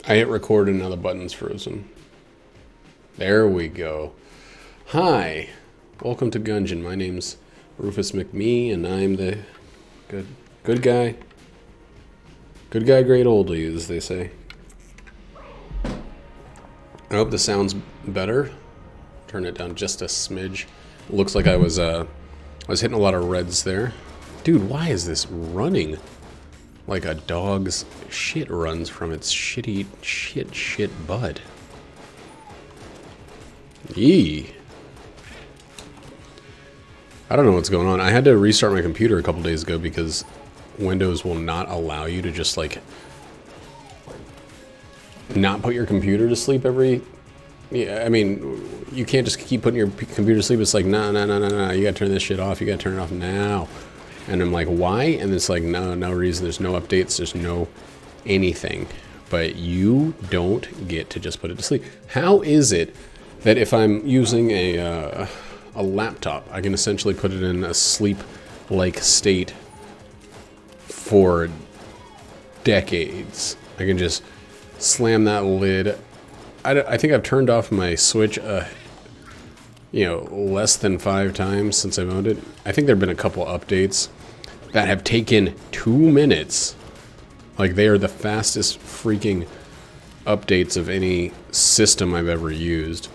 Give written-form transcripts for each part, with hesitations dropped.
I hit record and now the button's frozen. There we go. Hi, welcome to Gungeon. My name's Rufus McMee, and I'm the good guy. Good guy, great oldie, as they say. I hope this sounds better. Turn it down just a smidge. Looks like I was hitting a lot of reds there. Dude, why is this running like a dog's shit runs from its shit butt? Yee. I don't know what's going on. I had to restart my computer a couple days ago because Windows will not allow you to just like not put your computer to sleep every... Yeah, I mean, you can't just keep putting your computer to sleep. It's like, no, you gotta turn this shit off. You gotta turn it off now. And I'm like, why? And it's like, no reason. There's no updates. There's no anything. But you don't get to just put it to sleep. How is it that if I'm using a laptop, I can essentially put it in a sleep-like state for decades? I can just slam that lid. I think I've turned off my Switch, less than 5 times since I've owned it. I think there have been a couple updates that have taken 2 minutes. Like, they are the fastest freaking updates of any system I've ever used.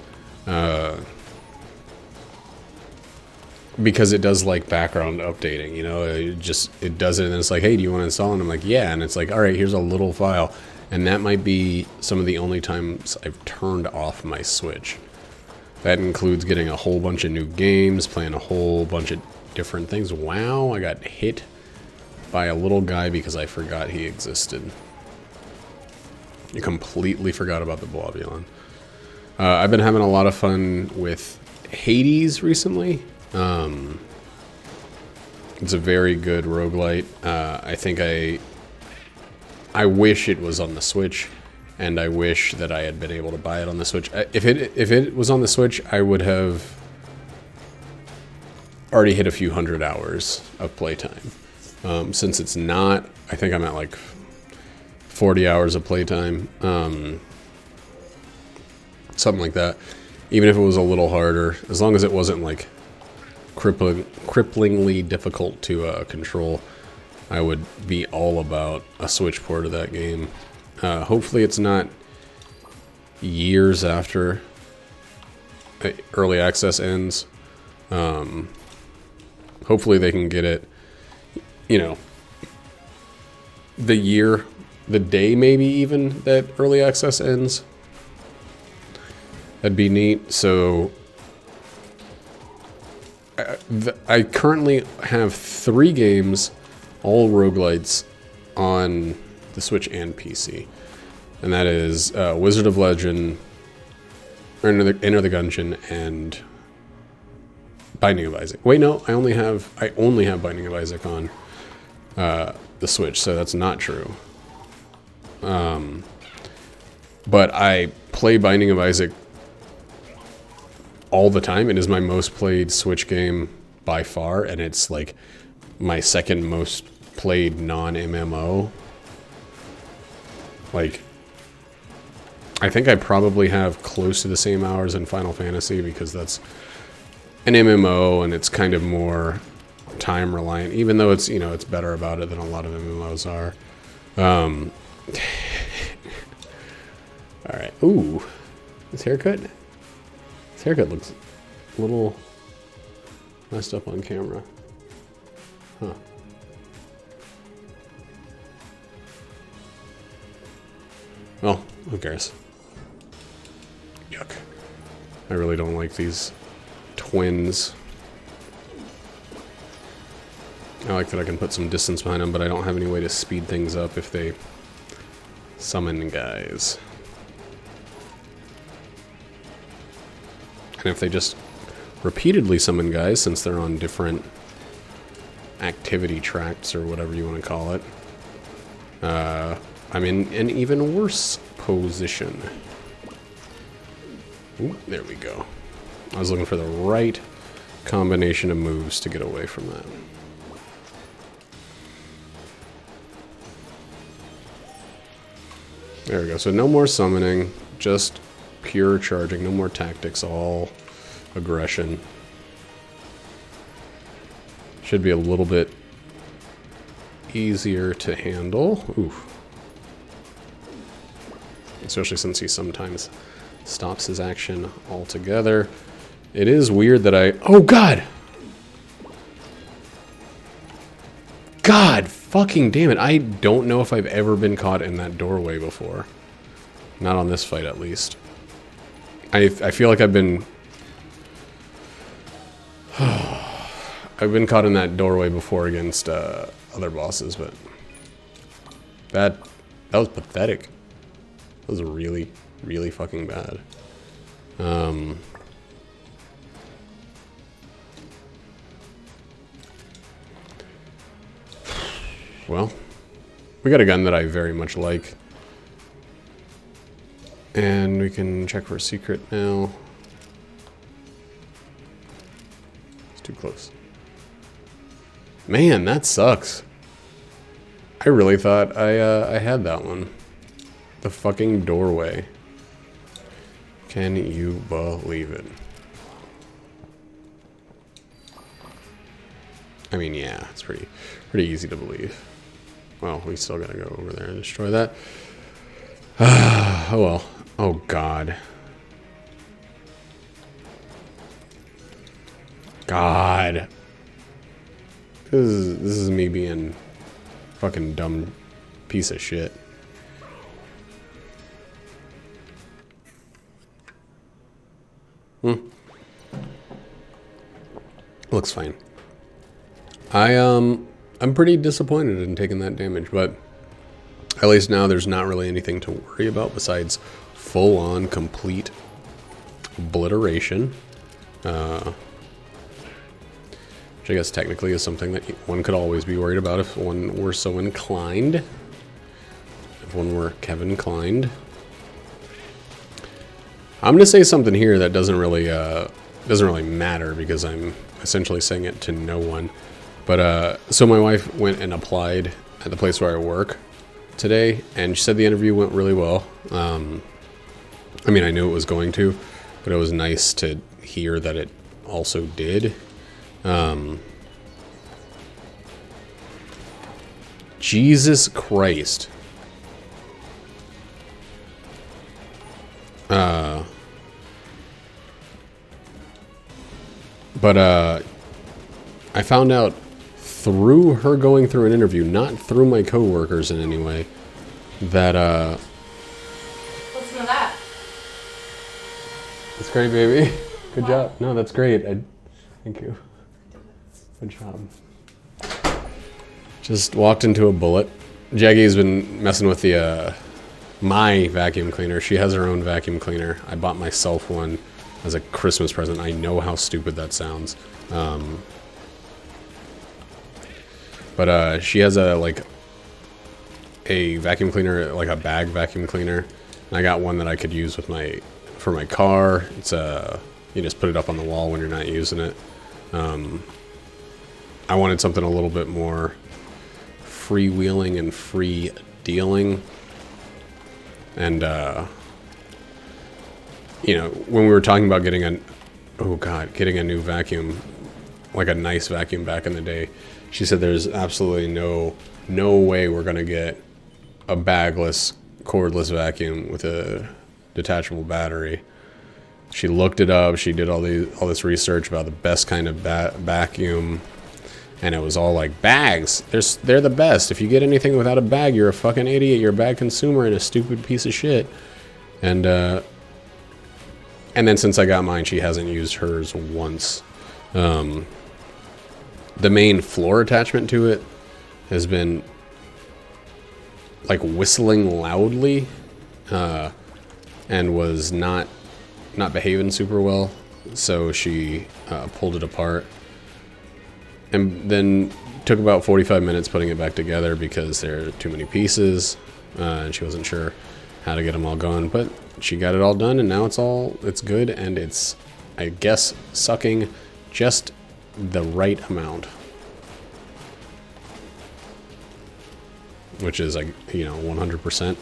Because it does like background updating, it does it and it's like, hey, do you want to install? And I'm like, yeah. And it's like, all right, here's a little file. And that might be some of the only times I've turned off my Switch. That includes getting a whole bunch of new games, playing a whole bunch of different things. Wow, I got hit by a little guy because I forgot he existed. You completely forgot about the Blobulon. I've been having a lot of fun with Hades recently. It's a very good roguelite. I think I wish it was on the Switch, and I wish that I had been able to buy it on the Switch. If it was on the Switch, I would have already hit a few hundred hours of playtime. Since it's not, I think I'm at like 40 hours of playtime. Something like that. Even if it was a little harder, as long as it wasn't like cripplingly difficult to control, I would be all about a Switch port of that game. Hopefully it's not years after early access ends. Hopefully they can get it, the day maybe even that early access ends. That'd be neat. So I currently have 3 games, all roguelites, on the Switch and PC. And that is Wizard of Legend, Enter the Gungeon, and Binding of Isaac. Wait, no, I only have Binding of Isaac on the Switch, so that's not true. But I play Binding of Isaac all the time. It is my most played Switch game by far, and it's like my second most played non-MMO. Like, I think I probably have close to the same hours in Final Fantasy because that's an MMO and it's kind of more time reliant, even though it's, it's better about it than a lot of MMOs are. All right. Ooh, this haircut looks a little messed up on camera. Huh. Well, who cares? Yuck. I really don't like these twins. I like that I can put some distance behind them, but I don't have any way to speed things up if they summon guys. And if they just repeatedly summon guys, since they're on different activity tracks or whatever you want to call it, I'm in an even worse position. Ooh, there we go. I was looking for the right combination of moves to get away from that. There we go. So no more summoning, just pure charging. No more tactics, all aggression. Should be a little bit easier to handle. Oof. Especially since he sometimes stops his action altogether. It is weird that oh God! God fucking damn it. I don't know if I've ever been caught in that doorway before. Not on this fight, at least. I feel like I've been caught in that doorway before against other bosses, but that was pathetic. That was really, really fucking bad. Well, we got a gun that I very much like. And we can check for a secret now. It's too close. Man, that sucks. I really thought I had that one. The fucking doorway. Can you believe it? I mean, yeah, it's pretty easy to believe. Well, we still gotta go over there and destroy that. Oh well. Oh God. God. This is me being fucking dumb piece of shit. Looks fine. I'm pretty disappointed in taking that damage, but at least now there's not really anything to worry about besides full-on complete obliteration. Which I guess technically is something that one could always be worried about if one were so inclined. If one were Kevin inclined. I'm gonna say something here that doesn't really matter because I'm essentially saying it to no one. But so my wife went and applied at the place where I work today, and she said the interview went really well. I mean, I knew it was going to, but it was nice to hear that it also did. Jesus Christ. But I found out through her going through an interview, not through my coworkers in any way, that Listen to that. That's great, baby. Good job. No, that's great. Thank you. Good job. Just walked into a bullet. Jaggie's been messing with the my vacuum cleaner. She has her own vacuum cleaner. I bought myself one as a Christmas present. I know how stupid that sounds. But she has a vacuum cleaner, like a bag vacuum cleaner. And I got one that I could use with for my car. It's you just put it up on the wall when you're not using it. I wanted something a little bit more freewheeling and free dealing. And you know, when we were talking about getting a new vacuum, like a nice vacuum back in the day, she said there's absolutely no way we're gonna get a bagless, cordless vacuum with a detachable battery. She looked it up. She did all this research about the best kind of vacuum, and it was all like bags. They're the best. If you get anything without a bag, you're a fucking idiot. You're a bad consumer and a stupid piece of shit. And then since I got mine, she hasn't used hers once. The main floor attachment to it has been like whistling loudly, and was not behaving super well. So she pulled it apart, and then took about 45 minutes putting it back together because there are too many pieces, and she wasn't sure how to get them all going. But she got it all done, and now it's good, and it's, I guess, sucking just the right amount, which is, like, you know, 100%.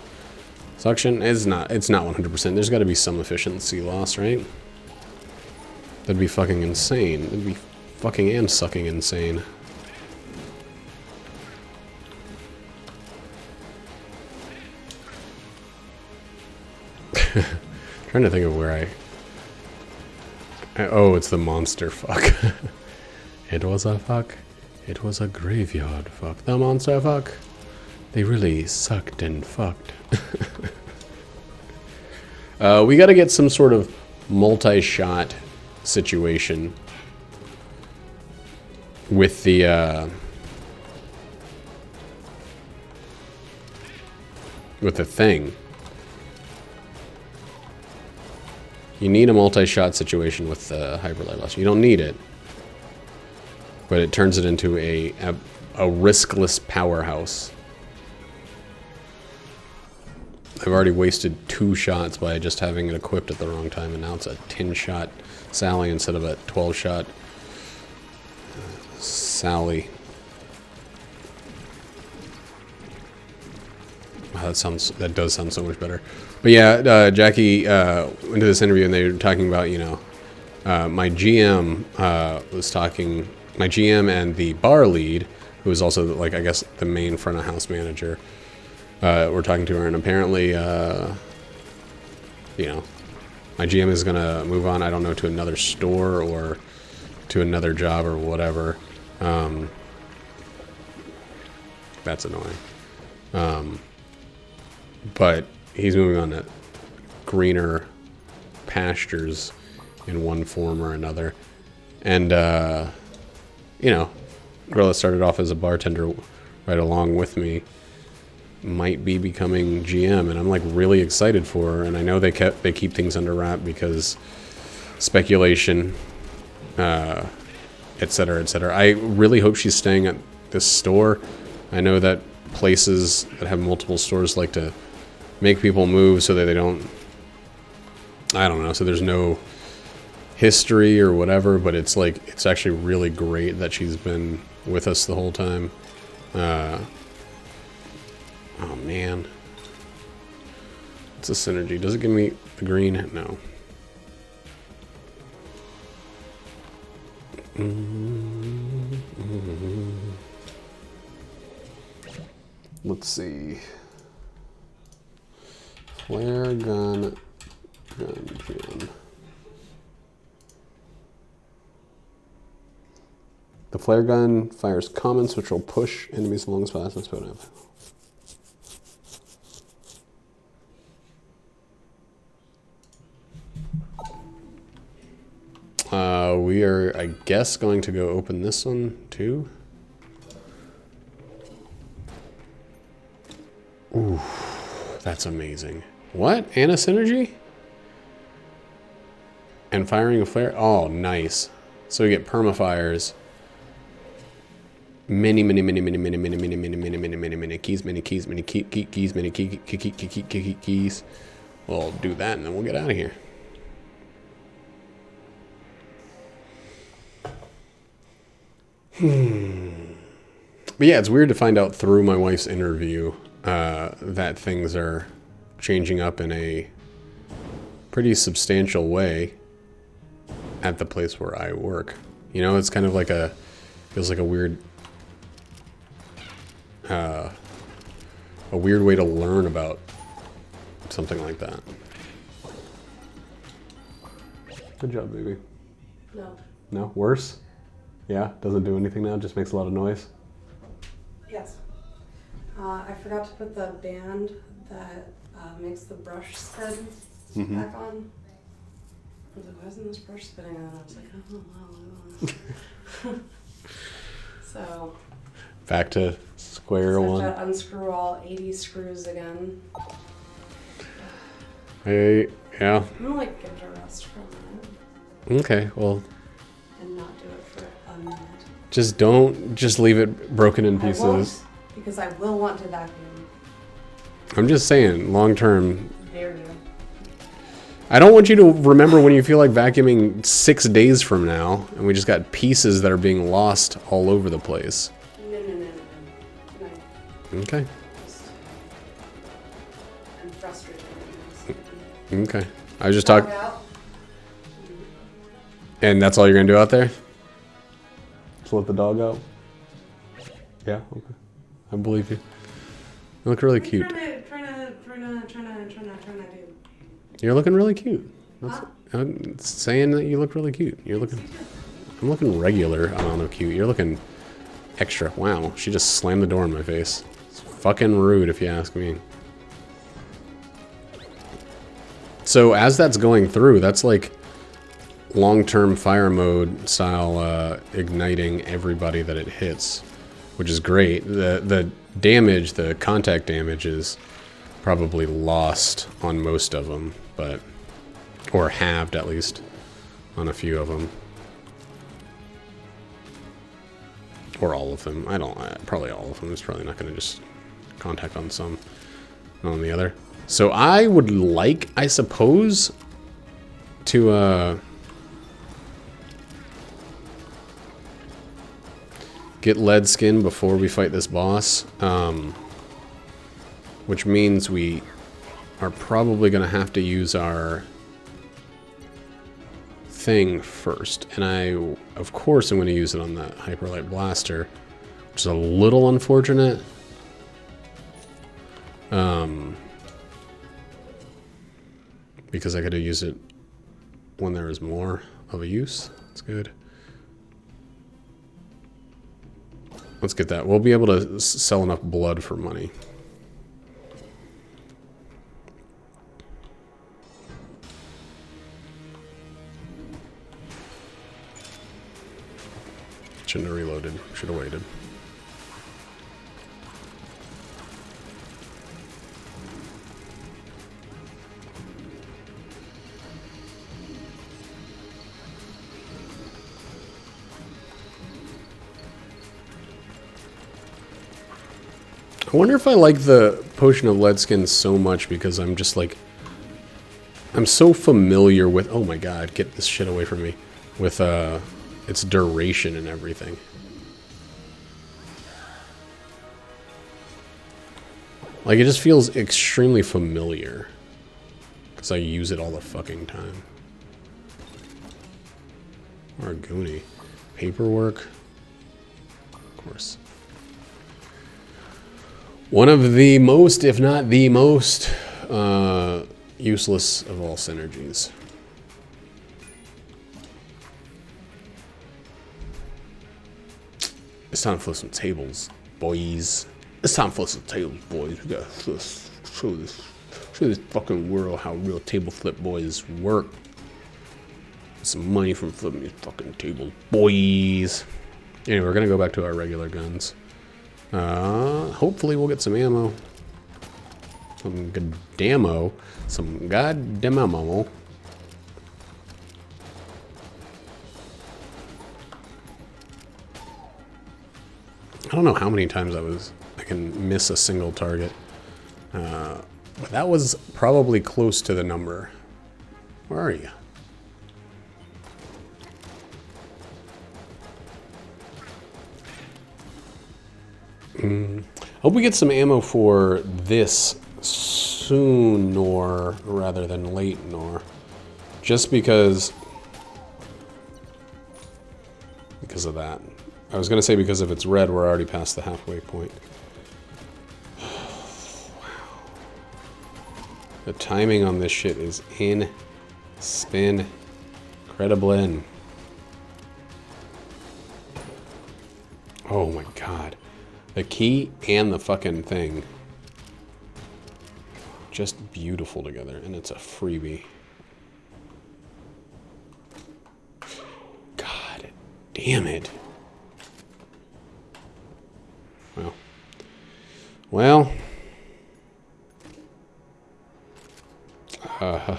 Suction is not, it's not 100%. There's got to be some efficiency loss, right? That'd be fucking insane. That'd be fucking and sucking insane. Trying to think of where oh, it's the monster fuck. It was a fuck. It was a graveyard fuck. The monster fuck. They really sucked and fucked. We gotta get some sort of multi-shot situation with the thing. You need a multi-shot situation with the hyperlight loss. You don't need it, but it turns it into a riskless powerhouse. I've already wasted 2 shots by just having it equipped at the wrong time, and now it's a 10-shot Sally instead of a 12-shot Sally. Wow, that does sound so much better. But yeah, Jackie went to this interview and they were talking about, you know, my GM was talking, my GM and the bar lead, who was also, like, I guess the main front of house manager, were talking to her, and apparently, you know, my GM is going to move on, I don't know, to another store or to another job or whatever. That's annoying. But he's moving on to greener pastures in one form or another. And, you know, girl that started off as a bartender right along with me might be becoming GM, and I'm like really excited for her. And I know they keep things under wrap because speculation, et cetera, et cetera. I really hope she's staying at this store. I know that places that have multiple stores like to make people move so that they don't, I don't know, so there's no history or whatever, but it's like, it's actually really great that she's been with us the whole time. Oh man. It's a synergy. Does it give me the green? No. Let's see. Flare gun gem. The flare gun fires comments which will push enemies along as fast as possible. We are, I guess, going to go open this one too. Ooh, that's amazing. What? Anna synergy? And firing a flare? Oh, nice. So we get permafires. Many keys, many keys. We'll do that and then we'll get out of here. But yeah, it's weird to find out through my wife's interview that things are changing up in a pretty substantial way at the place where I work. You know, it's kind of like feels like a weird way to learn about something like that. Good job, baby. No. No? Worse? Yeah? Doesn't do anything now? Just makes a lot of noise? Yes. I forgot to put the band that makes the brush spin back on. I was like, why isn't this brush spinning? And I was like, oh, wow. So. Back to square one. I have to unscrew all 80 screws again. Hey, yeah. I'm gonna like give it a rest for a minute. Okay, well. And not do it for a minute. Just leave it broken in pieces. I won't, because I will want to vacuum. I'm just saying, long term. Dare you. I don't want you to remember when you feel like vacuuming 6 days from now, and we just got pieces that are being lost all over the place. No. Okay. and frustrating. Okay. I was just Dog talking. out. And that's all you're gonna do out there? Just let the dog out? Yeah, okay. I believe you. You look really cute. Trying to do. You're looking really cute. Huh? I'm saying that you look really cute. You're looking. I'm looking regular. I don't know, cute. You're looking extra. Wow, she just slammed the door in my face. It's fucking rude, if you ask me. So as that's going through, that's like long-term fire mode style, igniting everybody that it hits, which is great. The damage, the contact damage, is probably lost on most of them, but or halved at least on a few of them, or all of them. I don't. Probably all of them. It's probably not going to just contact on some, not on the other. So I would like, I suppose, to get lead skin before we fight this boss, which means we are probably going to have to use our thing first. And I, of course, I'm going to use it on that Hyperlight Blaster, which is a little unfortunate. Because I could have used it when there was more of a use. That's good. Let's get that. We'll be able to sell enough blood for money. Shouldn't have reloaded. Should have waited. I wonder if I like the Potion of Lead Skin so much because I'm just like, I'm so familiar with, oh my god, get this shit away from me, with its duration and everything. Like, it just feels extremely familiar because I use it all the fucking time. Argoni. Paperwork. Of course. One of the most, if not the most, useless of all synergies. It's time to flip some tables, boys. It's time to flip some tables, boys. We gotta show this fucking world how real table flip boys work. Some money from flipping these fucking tables, boys. Anyway, we're gonna go back to our regular guns. Hopefully we'll get some ammo. Some good ammo. Some goddamn ammo. I don't know how many times I can miss a single target. But that was probably close to the number. Where are you? Hope we get some ammo for this soon, nor rather than late, nor just because of that. I was gonna say because if it's red, we're already past the halfway point. Wow. The timing on this shit is incredible. Oh my god. The key and the fucking thing. Just beautiful together, and it's a freebie. God damn it. Well. That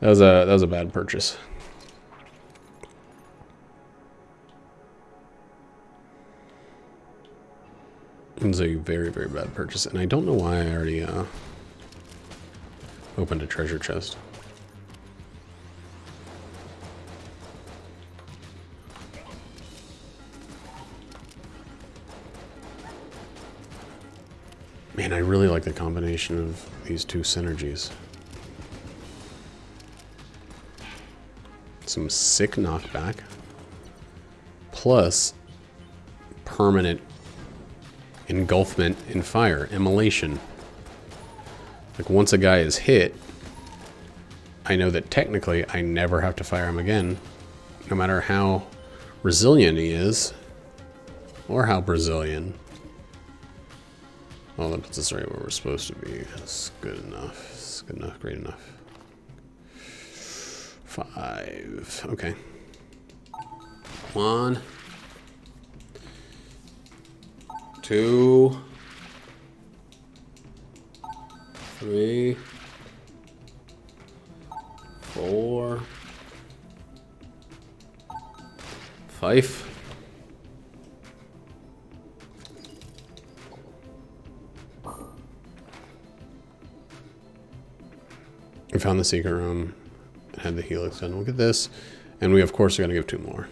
was a bad purchase. It was a very, very bad purchase, and I don't know why I already opened a treasure chest. Man, I really like the combination of these two synergies. Some sick knockback. Plus permanent engulfment in fire, immolation. Like once a guy is hit, I know that technically I never have to fire him again, no matter how resilient he is, or how Brazilian. Well, that puts us right where we're supposed to be. That's good enough. It's good enough, great enough. 5. Okay. 1, 2, 3, 4, 5. We found the secret room, had the helix done. Look at this. And we, of course, are going to give 2 more.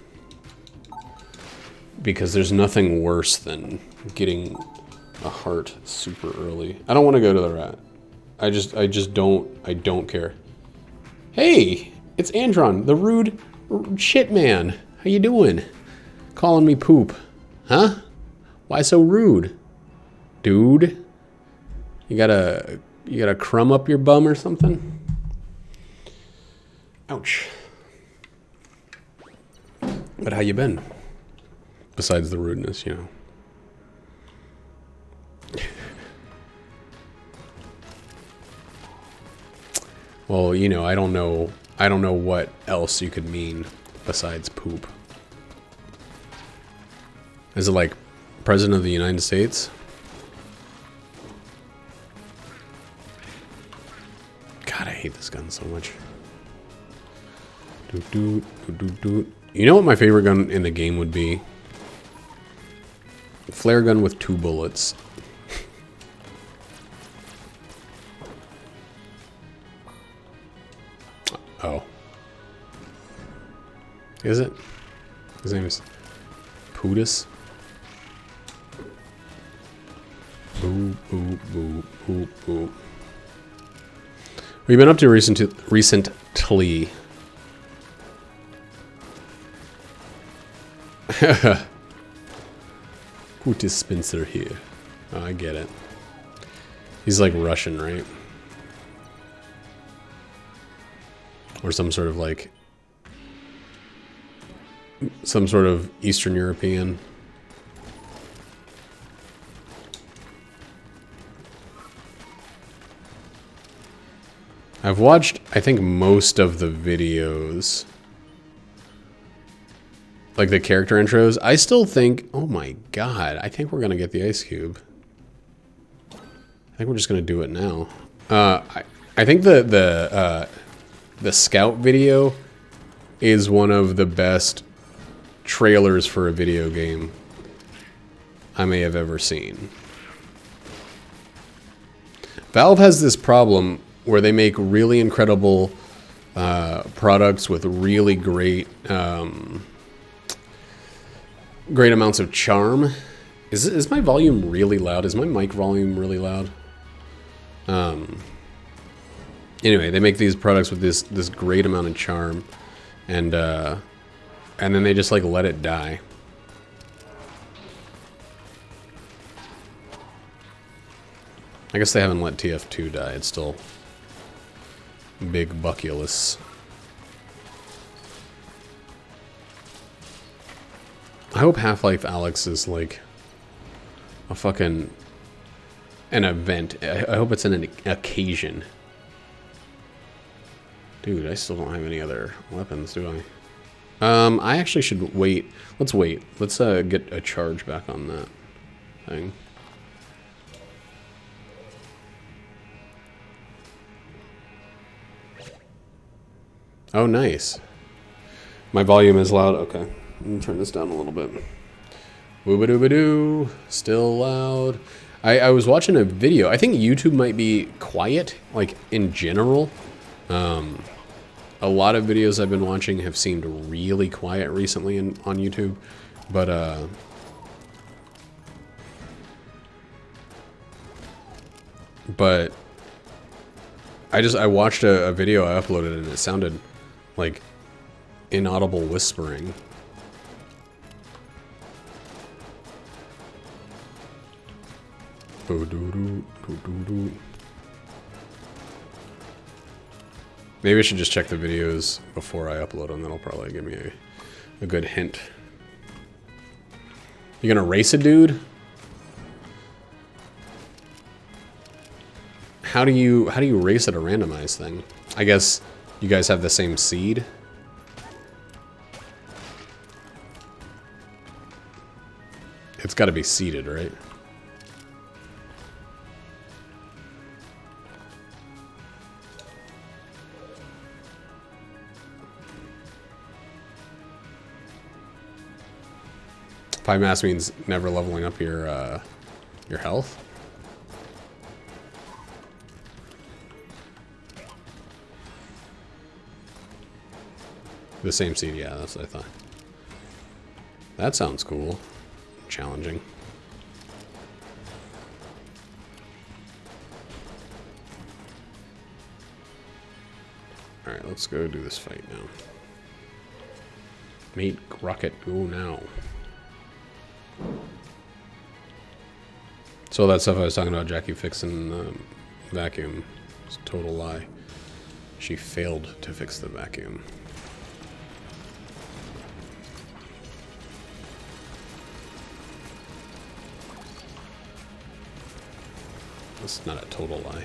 Because there's nothing worse than getting a heart super early. I don't want to go to the rat. I don't care. Hey, it's Andron, the rude shit man. How you doing? Calling me poop. Huh? Why so rude? Dude? You got a crumb up your bum or something? Ouch. But how you been? Besides the rudeness, you know. Well, you know, I don't know what else you could mean besides poop. Is it like President of the United States? God, I hate this gun so much. Doot, doot, doot, doot, doot. You know what my favorite gun in the game would be? Flare gun with 2 bullets. Oh. Is it? His name is Pootus. Boo, boo, boo, boo, boo. What have you been up to recently? Pootus Spencer here. Oh, I get it. He's like Russian, right? Or some sort of like... some sort of Eastern European. I've watched, I think, most of the videos. Like the character intros. I still think, oh my god, I think we're gonna get the ice cube. I think we're just gonna do it now. I think the scout video is one of the best trailers for a video game I may have ever seen. Valve has this problem where they make really incredible products with really great great amounts of charm. Is my volume really loud? Is my mic volume really loud? Anyway, they make these products with this great amount of charm, and then they just like let it die. I guess they haven't let TF2 die. It's still big buckulous. I hope Half-Life Alyx is like a fucking an event. I hope it's an occasion. Dude, I still don't have any other weapons, do I? I actually should wait. Let's wait. Let's get a charge back on that thing. Oh, nice. My volume is loud. Okay. Let me turn this down a little bit. Woo-ba-doo-ba-doo. Still loud. I was watching a video. I think YouTube might be quiet, like, in general. A lot of videos I've been watching have seemed really quiet recently on YouTube. But, But I watched a video I uploaded and it sounded like inaudible whispering. Maybe I should just check the videos before I upload them. That'll probably give me a good hint. You gonna race a dude? How do you race at a randomized thing? I guess you guys have the same seed. It's got to be seeded, right? Pi mass means never leveling up your health. The same seed, yeah, that's what I thought. That sounds cool. Challenging. Alright, let's go do this fight now. Meet Rocket, go now. So that stuff I was talking about Jackie fixing the vacuum was a total lie. She failed to fix the vacuum. That's not a total lie.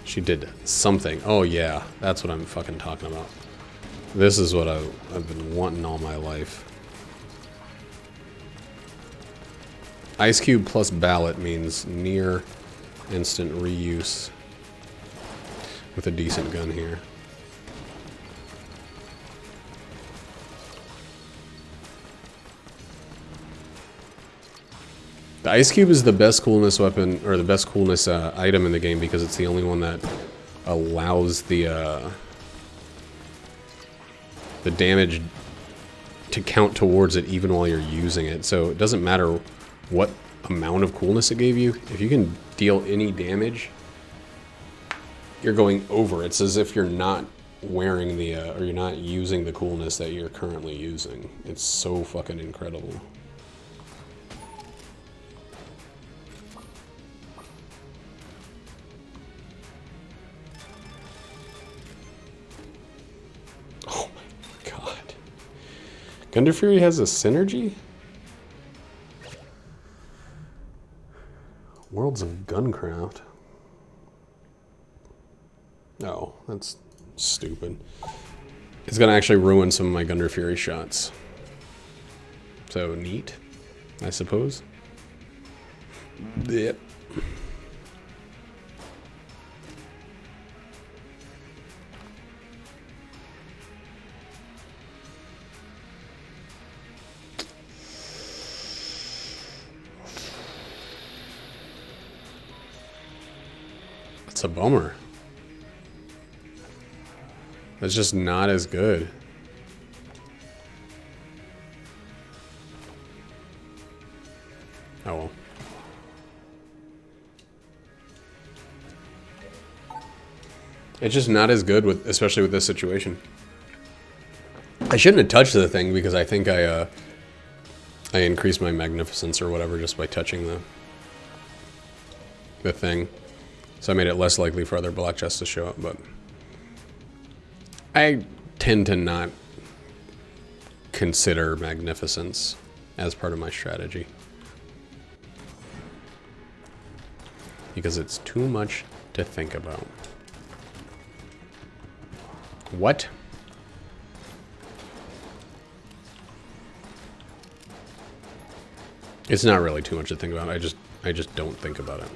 She did something. Oh yeah, that's what I'm fucking talking about. This is what I've been wanting all my life. Ice Cube plus Ballot means near instant reuse with a decent gun here. The Ice Cube is the best coolness weapon, or the best coolness item in the game because it's the only one that allows the damage to count towards it even while you're using it. So it doesn't matter what amount of coolness it gave you. If you can deal any damage, you're going over. It's as if you're not wearing the, or you're not using the coolness that you're currently using. It's so fucking incredible. Oh my god. Gunder Fury has a synergy? Worlds of Guncraft. Oh, that's stupid. It's gonna actually ruin some of my Gunder Fury shots. So neat, I suppose. Yep. It's a bummer. That's just not as good. Oh well. It's just not as good with, especially with this situation. I shouldn't have touched the thing because I think I increased my magnificence or whatever just by touching the thing. So I made it less likely for other black chests to show up, but I tend to not consider magnificence as part of my strategy. Because it's too much to think about. What? It's not really too much to think about. I just don't think about it.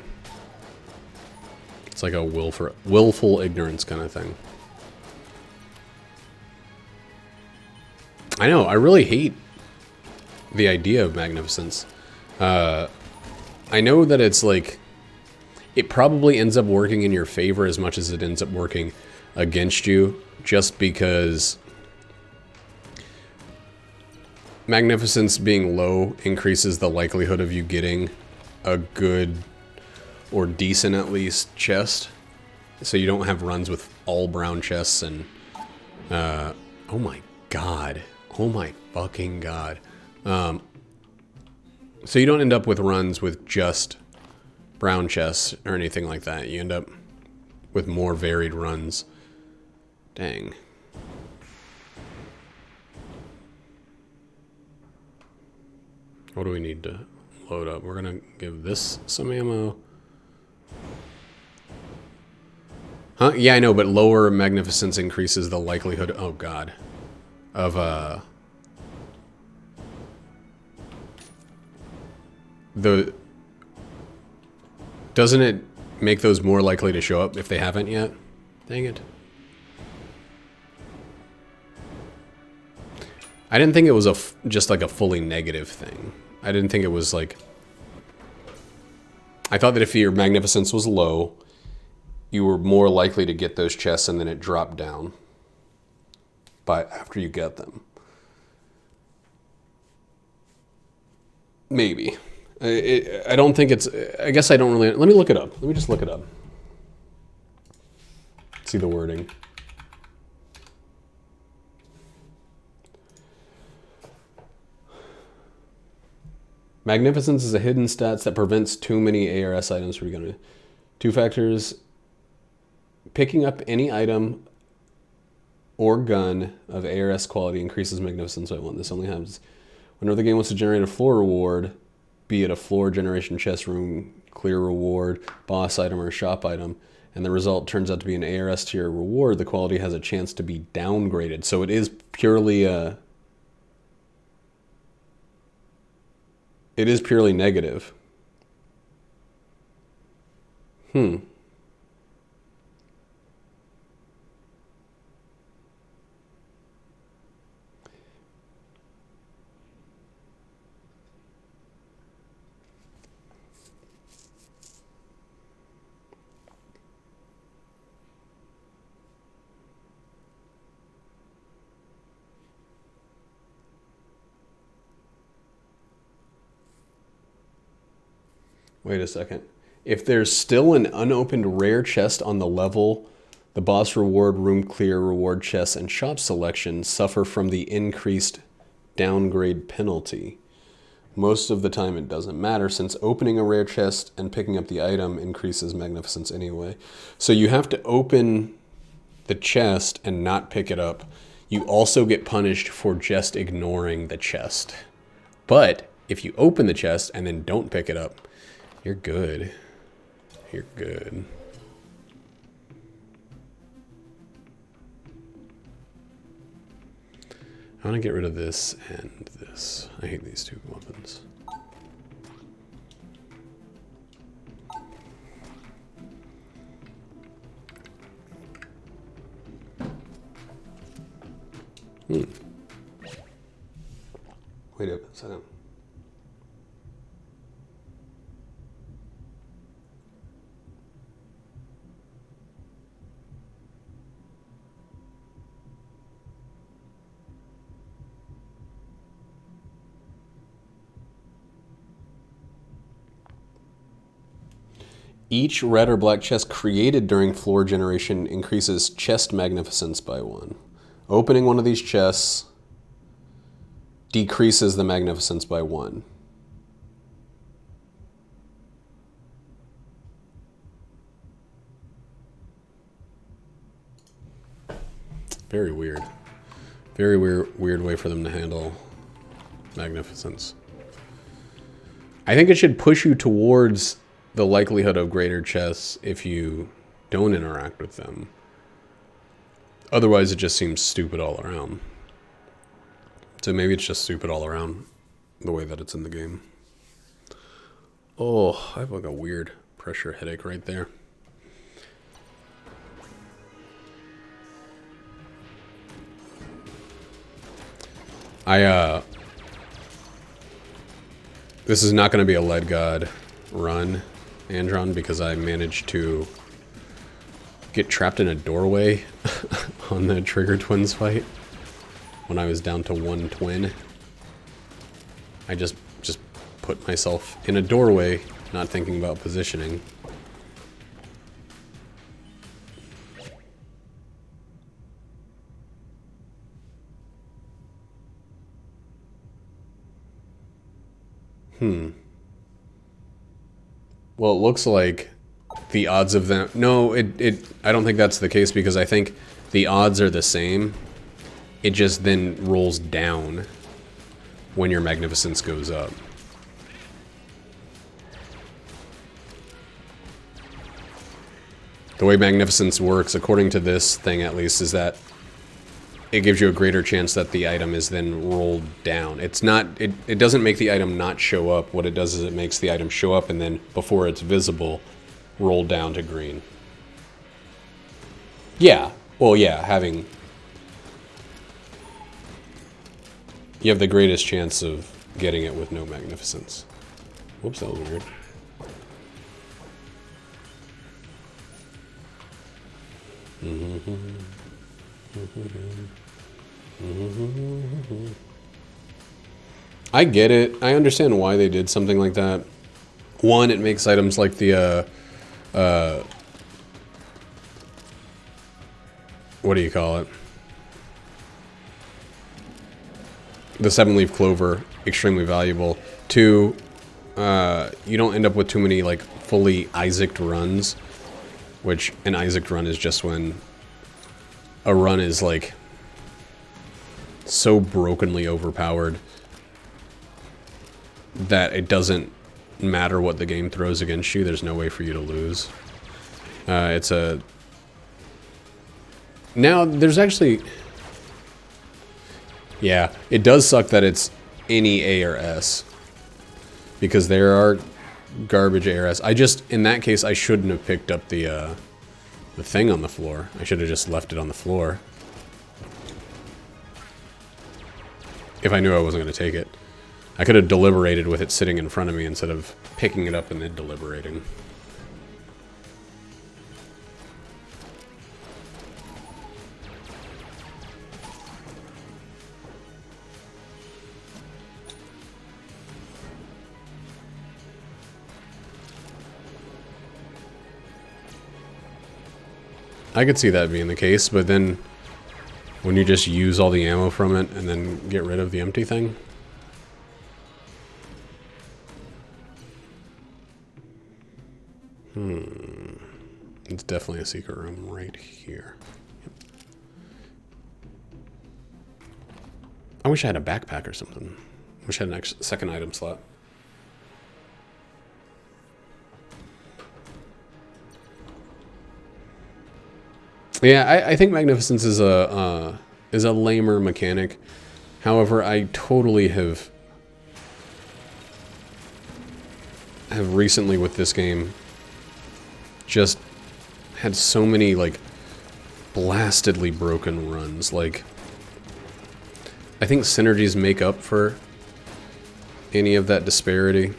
It's like a willful ignorance kind of thing. I know, I really hate the idea of magnificence. I know that it's like, it probably ends up working in your favor as much as it ends up working against you, just because magnificence being low increases the likelihood of you getting a good or decent at least chest. So you don't have runs with all brown chests and oh my god. Oh my fucking god. So you don't end up with runs with just brown chests or anything like that. You end up with more varied runs. Dang. What do we need to load up? We're gonna give this some ammo. Huh? Yeah, I know, but lower magnificence increases the likelihood, oh god, of doesn't it make those more likely to show up if they haven't yet? Dang it. I didn't think it was just like a fully negative thing. I didn't think it was like... I thought that if your magnificence was low, you were more likely to get those chests and then it dropped down after you get them. Maybe. I don't think it's... I guess I don't really... Let me look it up. Let me just look it up. See the wording. Magnificence is a hidden stats that prevents too many ARS items from going to... 2 factors. Picking up any item or gun of ARS quality increases magnificence by 1. This only happens whenever the game wants to generate a floor reward, be it a floor generation chest room clear reward, boss item, or shop item, and the result turns out to be an ARS tier reward, the quality has a chance to be downgraded. So it is purely it is purely negative. Wait a second. If there's still an unopened rare chest on the level, the boss reward, room clear reward chests, and shop selection suffer from the increased downgrade penalty. Most of the time it doesn't matter since opening a rare chest and picking up the item increases magnificence anyway. So you have to open the chest and not pick it up. You also get punished for just ignoring the chest. But if you open the chest and then don't pick it up, you're good. You're good. I want to get rid of this and this. I hate these two weapons. Wait a second. Each red or black chest created during floor generation increases chest magnificence by 1. Opening one of these chests decreases the magnificence by 1. Very weird. Very weird way for them to handle magnificence. I think it should push you towards the likelihood of greater chests if you don't interact with them. Otherwise, it just seems stupid all around. So maybe it's just stupid all around the way that it's in the game. Oh, I have like a weird pressure headache right there. This is not going to be a lead god run, Andron, because I managed to get trapped in a doorway on the Trigger Twins fight when I was down to 1 twin. I just put myself in a doorway, not thinking about positioning, Well, it looks like the odds of them... No, I don't think that's the case because I think the odds are the same. It just then rolls down when your magnificence goes up. The way magnificence works, according to this thing at least, is that it gives you a greater chance that the item is then rolled down. It's not, it doesn't make the item not show up. What it does is it makes the item show up and then, before it's visible, roll down to green. Yeah. Well, yeah, you have the greatest chance of getting it with no magnificence. Whoops, that was weird. I get it. I understand why they did something like that. One, it makes items like the, what do you call it? The 7-leaf clover, extremely valuable. Two, you don't end up with too many, like, fully Isaac'd runs. Which, an Isaac'd run is just when a run is, like, so brokenly overpowered that it doesn't matter what the game throws against you. There's no way for you to lose. It's a... Now, there's actually... Yeah, it does suck that it's any A or S. Because there are garbage A or S. In that case, I shouldn't have picked up the thing on the floor. I should have just left it on the floor. If I knew I wasn't going to take it. I could have deliberated with it sitting in front of me instead of picking it up and then deliberating. I could see that being the case, but then when you just use all the ammo from it and then get rid of the empty thing. It's definitely a secret room right here. Yep. I wish I had a backpack or something. Wish I had an second item slot. Yeah, I think Magnificence is a lamer mechanic. However, I totally have recently with this game just had so many, like, blastedly broken runs. Like, I think synergies make up for any of that disparity.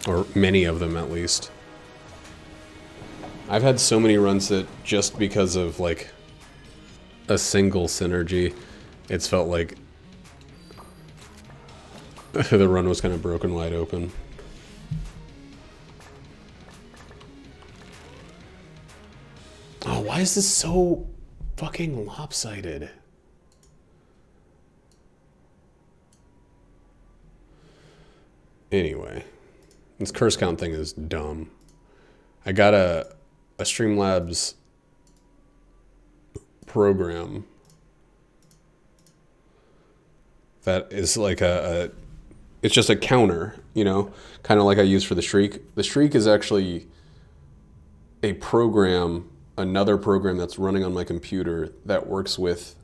Or many of them, at least. I've had so many runs that just because of, like, a single synergy, it's felt like the run was kind of broken wide open. Oh, why is this so fucking lopsided? Anyway, this curse count thing is dumb. I got a Streamlabs program that is like it's just a counter, you know, kind of like I use for the Shriek. The Shriek is actually a program, another program that's running on my computer that works with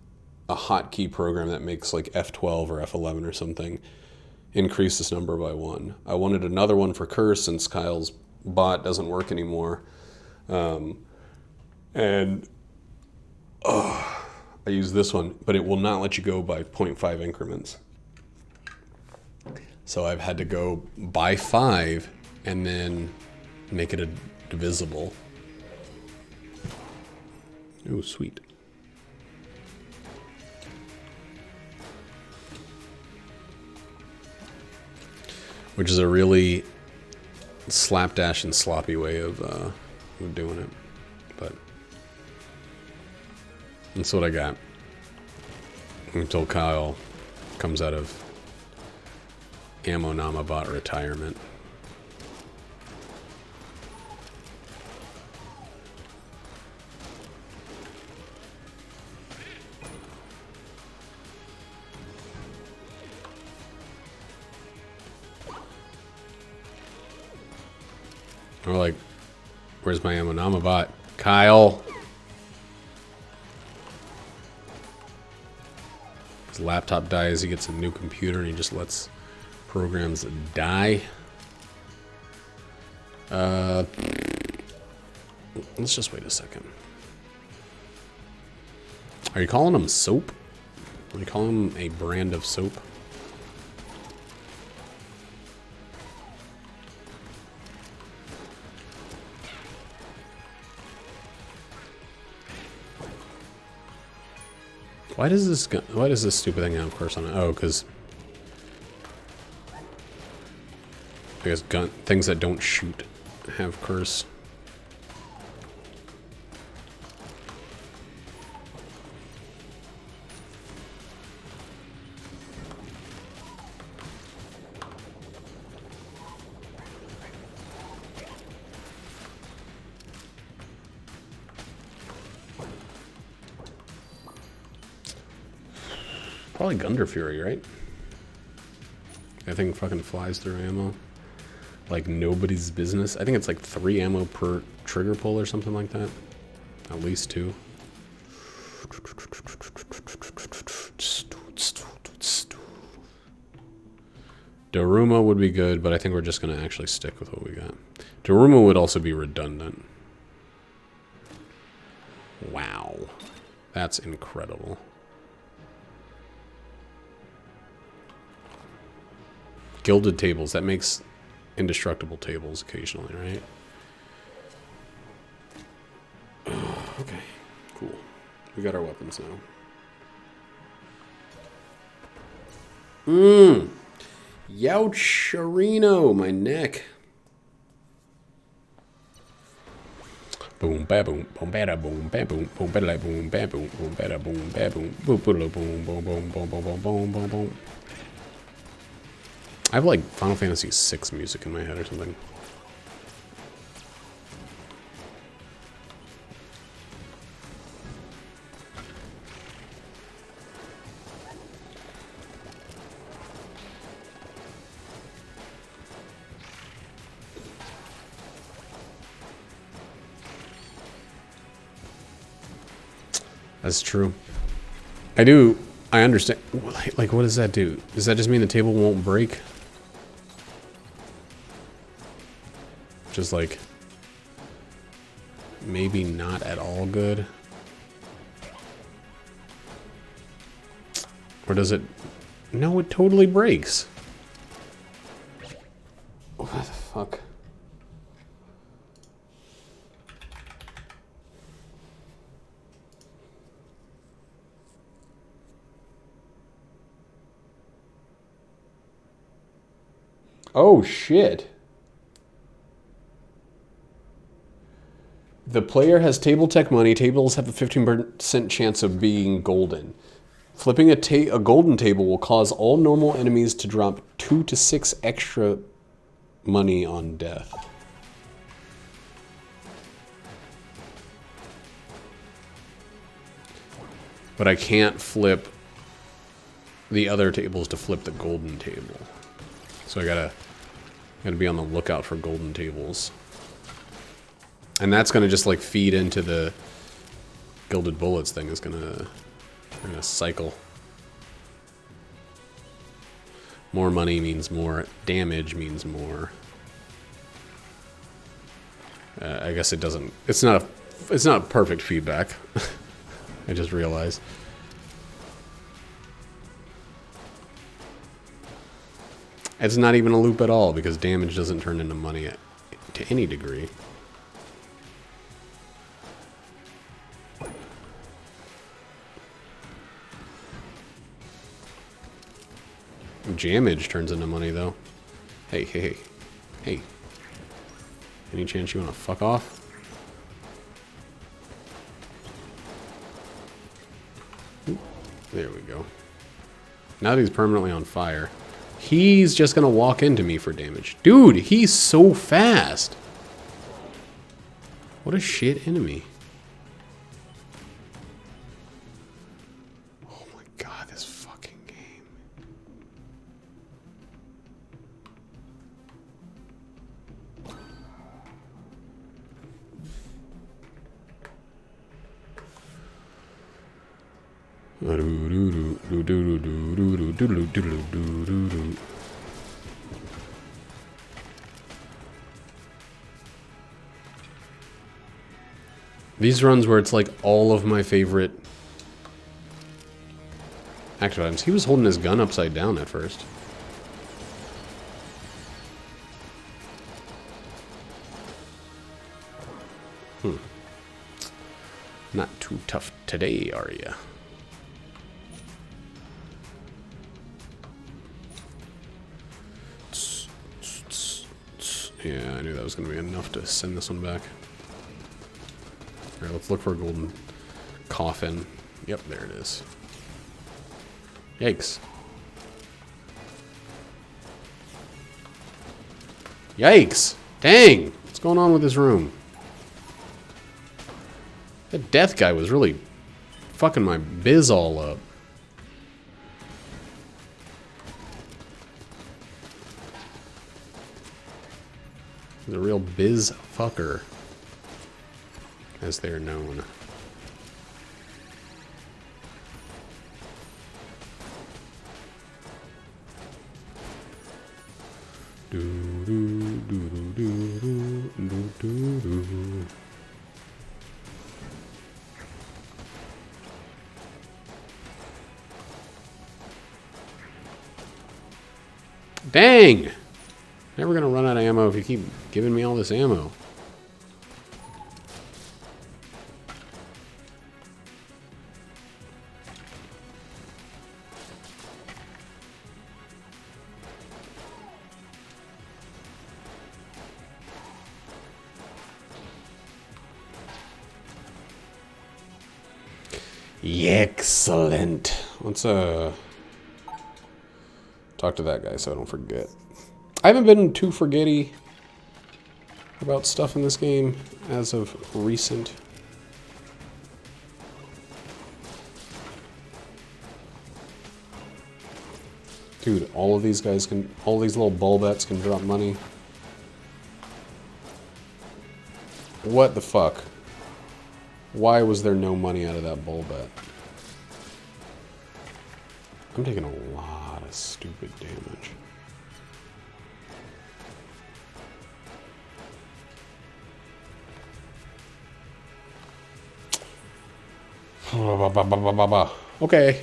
a hotkey program that makes like F12 or F11 or something increase this number by 1. I wanted another one for Curse since Kyle's bot doesn't work anymore. I use this one, but it will not let you go by 0.5 increments. So I've had to go by 5 and then make it a divisible. Ooh, sweet. Which is a really slapdash and sloppy way of doing it. But that's what I got. Until Kyle comes out of Ammo Namabot retirement. Or like, where's my Ammo Namabot? Kyle! His laptop dies, he gets a new computer, and he just lets programs die. Let's just wait a second. Are you calling them soap? Are you calling them a brand of soap? Why does this stupid thing have curse on it? Oh, because I guess things that don't shoot have curse. Probably Gunder Fury, right? That thing fucking flies through ammo like nobody's business. I think it's like 3 ammo per trigger pull or something like that. At least 2. Daruma would be good, but I think we're just going to actually stick with what we got. Daruma would also be redundant. Wow. That's incredible. Gilded tables. That makes indestructible tables occasionally, right? Okay. Cool. We got our weapons now. Youcharino, my neck. Boom, ba boom, boom, bada boom, ba boom, boom, bada boom, ba boom, boom, bada boom, ba boom, boom, boom, boom, boom, boom, boom, boom, boom, boom, boom. I have like Final Fantasy VI music in my head or something. That's true. I understand. Like, what does that do? Does that just mean the table won't break? Just like, maybe not at all good? Or does it? No, it totally breaks. What the fuck? Oh, shit. The player has table tech money. Tables have a 15% chance of being golden. Flipping a golden table will cause all normal enemies to drop 2 to 6 extra money on death. But I can't flip the other tables to flip the golden table. So I gotta be on the lookout for golden tables. And that's gonna just like feed into the gilded bullets thing. Is gonna cycle. More money means more damage means more. I guess it doesn't. It's not perfect feedback. I just realized. It's not even a loop at all because damage doesn't turn into money to any degree. Jammage turns into money though. Hey, hey, hey. Hey. Any chance you want to fuck off? There we go. Now that he's permanently on fire, he's just gonna walk into me for damage. Dude, he's so fast. What a shit enemy. Oh my god, this fucking game. These runs where it's like all of my favorite active items. He was holding his gun upside down at first. Not too tough today, are ya? Yeah, I knew that was going to be enough to send this one back. Alright, let's look for a golden coffin. Yep, there it is. Yikes. Yikes! Dang! What's going on with this room? That death guy was really fucking my biz all up. He's a real biz fucker, as they're known. Do do do do do do do do. Dang! Never gonna run out of ammo if you keep giving me all this ammo. Excellent. Let's talk to that guy so I don't forget. I haven't been too forgetty about stuff in this game as of recent. Dude, all of these guys can, all these little bulbets can drop money. What the fuck? Why was there no money out of that bulbet? I'm taking a lot of stupid damage. Okay.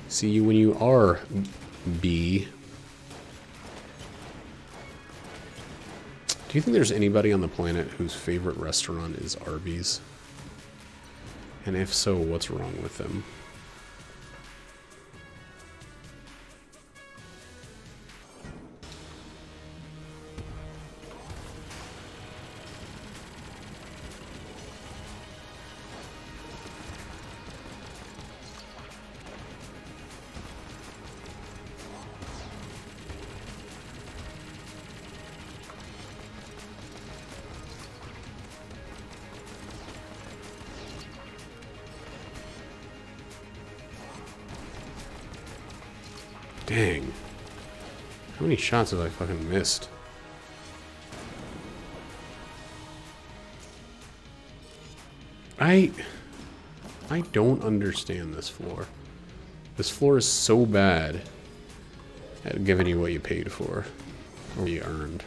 See you when you are B. Do you think there's anybody on the planet whose favorite restaurant is Arby's? And if so, what's wrong with them? Dang. How many shots have I fucking missed? I don't understand this floor. This floor is so bad at giving you what you paid for. Or you earned.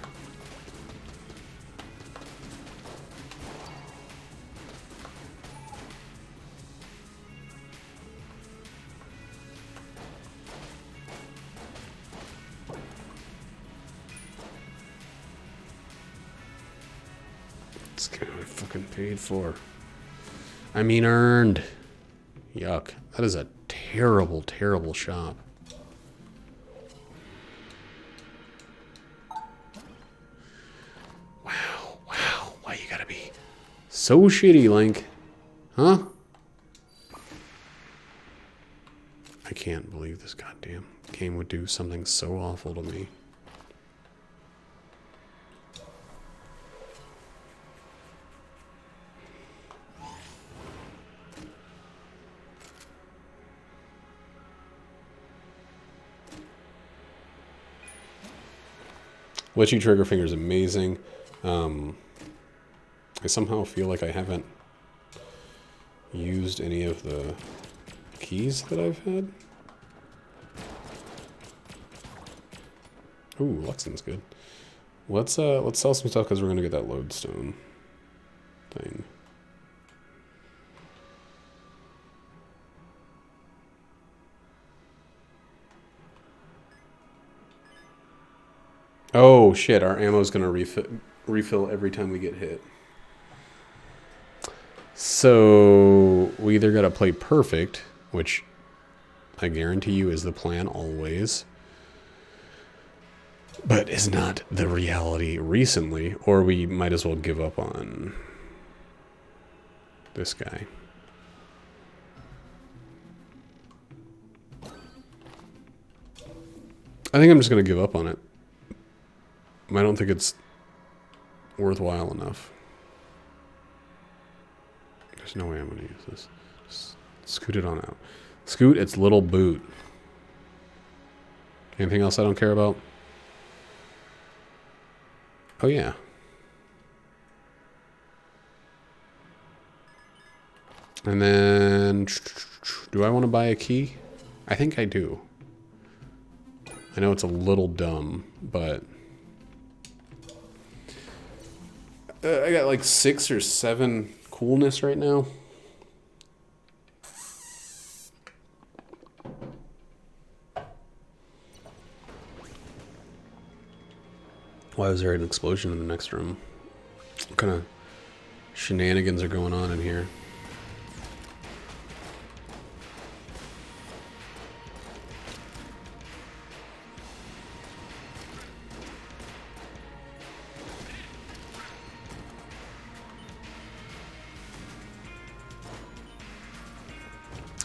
It's kind of fucking paid for. I mean earned. Yuck. That is a terrible, terrible shop. Wow, wow. Why you gotta be so shitty, Link? Huh? I can't believe this goddamn game would do something so awful to me. Witchy trigger finger is amazing. I somehow feel like I haven't used any of the keys that I've had. Ooh, Luxon's good. Let's sell some stuff because we're gonna get that lodestone thing. Oh shit, our ammo's gonna refill every time we get hit. So we either gotta play perfect, which I guarantee you is the plan always, but is not the reality recently, or we might as well give up on this guy. I think I'm just gonna give up on it. I don't think it's worthwhile enough. There's no way I'm going to use this. Just scoot it on out. Scoot its little boot. Anything else I don't care about? Oh, yeah. And then, do I want to buy a key? I think I do. I know it's a little dumb, but I got like 6 or 7 coolness right now. Why was there an explosion in the next room? What kind of shenanigans are going on in here?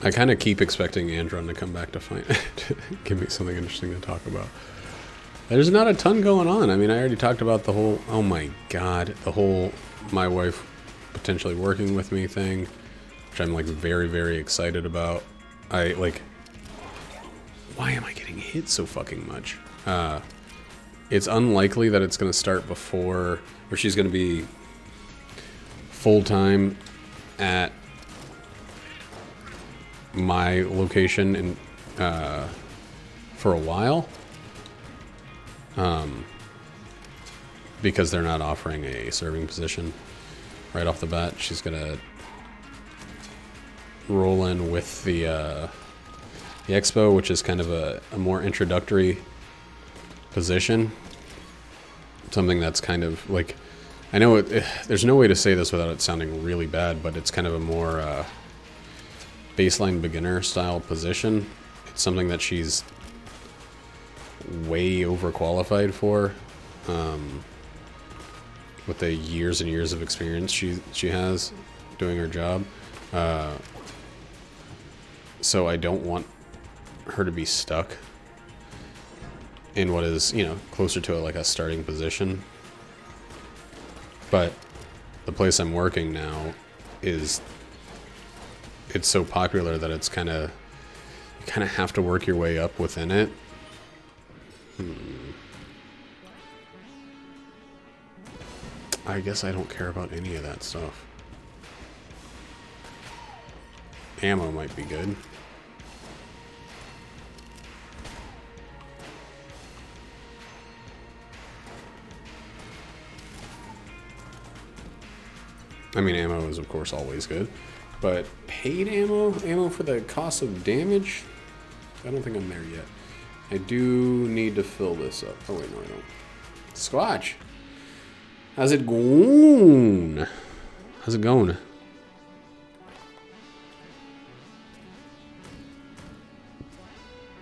I kind of keep expecting Andron to come back to find to give me something interesting to talk about. There's not a ton going on. I mean, I already talked about the whole, oh my god, the whole my wife potentially working with me thing, which I'm like very, very excited about. I like, why am I getting hit so fucking much? It's unlikely that it's going to start before, or she's going to be full-time at my location in for a while, because they're not offering a serving position right off the bat. She's gonna roll in with the expo, which is kind of a more introductory position, something that's kind of like, I know there's no way to say this without it sounding really bad, but it's kind of a more baseline beginner style position. It's something that she's way overqualified for, with the years and years of experience she has doing her job. So I don't want her to be stuck in what is, you know, closer to like a starting position. But the place I'm working now is, it's so popular that it's kind of, you kind of have to work your way up within it. I guess I don't care about any of that stuff. Ammo might be good. I mean, ammo is of course always good. But paid ammo for the cost of damage? I don't think I'm there yet. I do need to fill this up. Oh wait, no I don't. Squatch! How's it going? How's it going?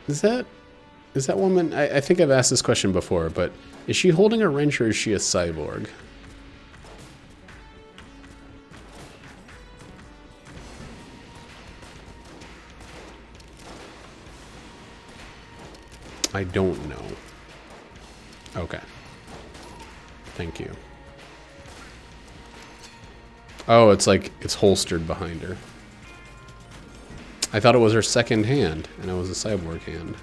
Is that woman, I think I've asked this question before, but is she holding a wrench or is she a cyborg? I don't know. Okay. Thank you. Oh, it's like it's holstered behind her. I thought it was her second hand, and it was a cyborg hand.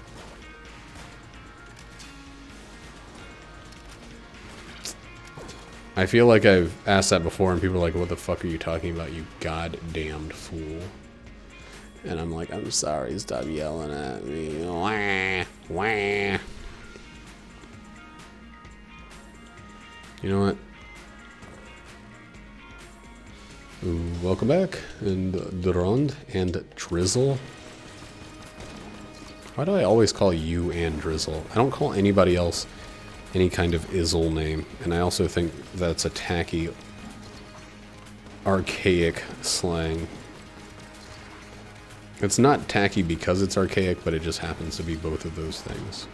I feel like I've asked that before, and people are like, what the fuck are you talking about, you goddamned fool? And I'm like, I'm sorry, stop yelling at me. Wah, wah. You know what? Ooh, welcome back, and Drond and Drizzle. Why do I always call you and Drizzle? I don't call anybody else any kind of Izzle name, and I also think that's a tacky, archaic slang. It's not tacky because it's archaic, but it just happens to be both of those things.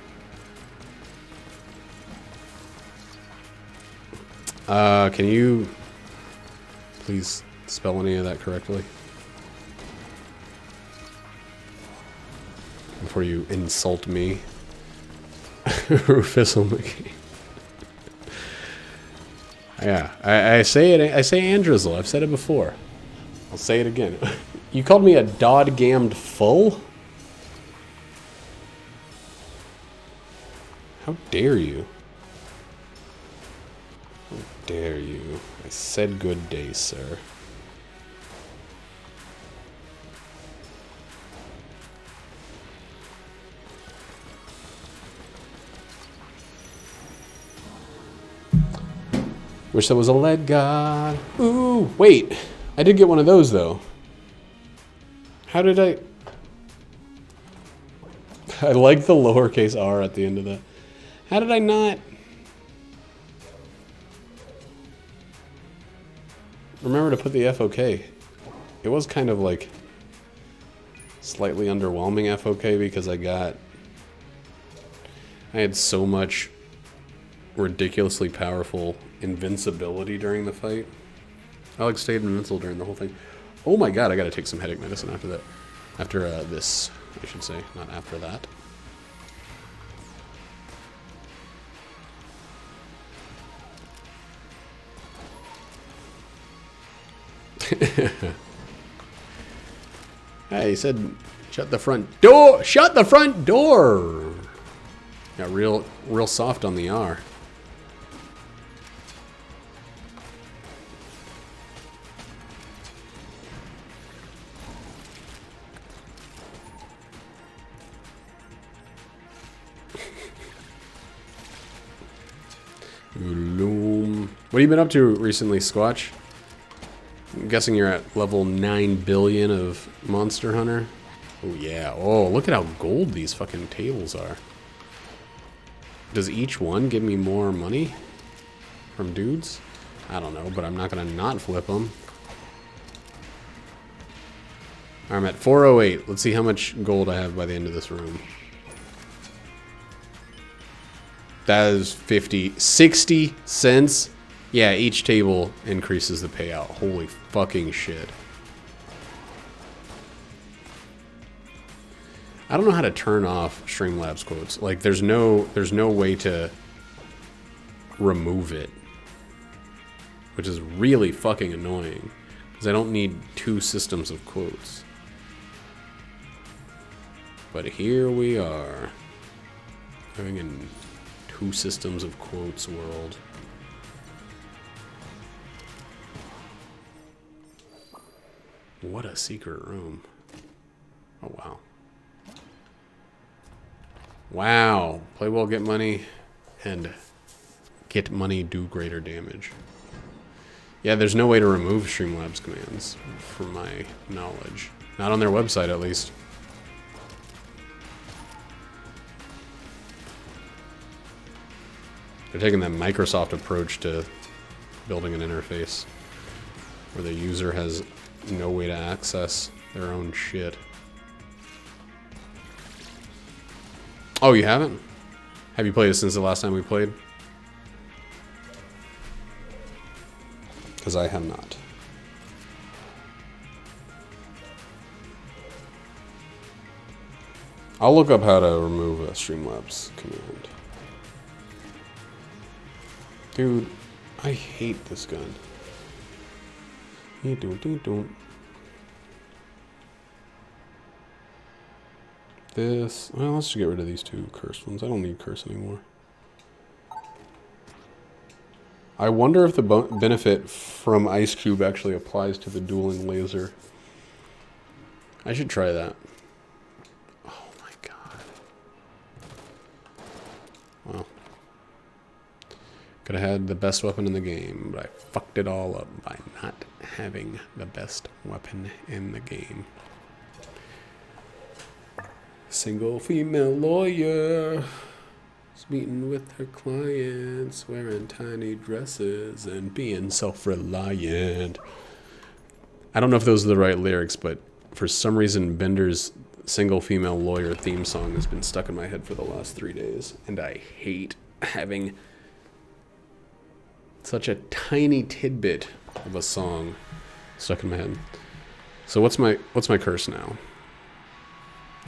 Can you please spell any of that correctly? Before you insult me. Rufus McGee. Yeah, I say it. I say Andrizzle. I've said it before. I'll say it again. You called me a dod-gammed full? How dare you? How dare you? I said good day, sir. Wish there was a lead god. Ooh, wait. I did get one of those, though. How did I... I like the lowercase r at the end of that. How did I not... remember to put the FOK? It was kind of like... slightly underwhelming FOK because I had so much ridiculously powerful invincibility during the fight. I like stayed invincible during the whole thing. Oh my god, I gotta take some headache medicine after that. After this, I should say, not after that. Hey, he said, shut the front door! Shut the front door! Got real soft on the R. What have you been up to recently, Squatch? I'm guessing you're at level 9 billion of Monster Hunter. Oh yeah. Oh, look at how gold these fucking tables are. Does each one give me more money from dudes? I don't know, but I'm not gonna not flip them. I'm at 408. Let's see how much gold I have by the end of this room. That is 60 cents. Yeah, each table increases the payout. Holy fucking shit. I don't know how to turn off Streamlabs quotes. Like, there's no way to remove it. Which is really fucking annoying. Because I don't need 2 systems of quotes. But here we are. Living in 2 systems of quotes world. What a secret room. Oh, wow. Wow. Play well, get money, and get money, do greater damage. Yeah, there's no way to remove Streamlabs commands, from my knowledge. Not on their website, at least. They're taking that Microsoft approach to building an interface where the user has no way to access their own shit. Oh, you haven't? Have you played it since the last time we played? Because I have not. I'll look up how to remove a Streamlabs command. Dude, I hate this gun. This, well, let's just get rid of these two cursed ones. I don't need curse anymore. I wonder if the benefit from Ice Cube actually applies to the dueling laser. I should try that. Oh my god. Well. Could have had the best weapon in the game, but I fucked it all up by not having the best weapon in the game. Single female lawyer is meeting with her clients, wearing tiny dresses and being self-reliant. I don't know if those are the right lyrics, but for some reason Bender's single female lawyer theme song has been stuck in my head for the last 3 days, and I hate having such a tiny tidbit of a song stuck in my head. So what's my curse now?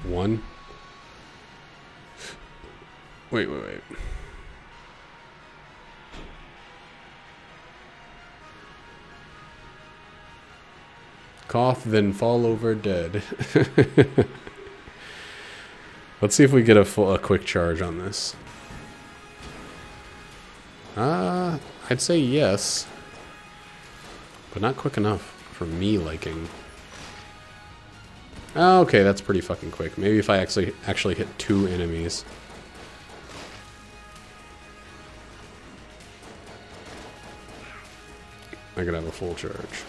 1. Wait. Cough, then fall over dead. Let's see if we get a quick charge on this. I'd say yes, but not quick enough for me liking. Oh, okay, that's pretty fucking quick. Maybe if I actually hit 2 enemies. I could have a full charge.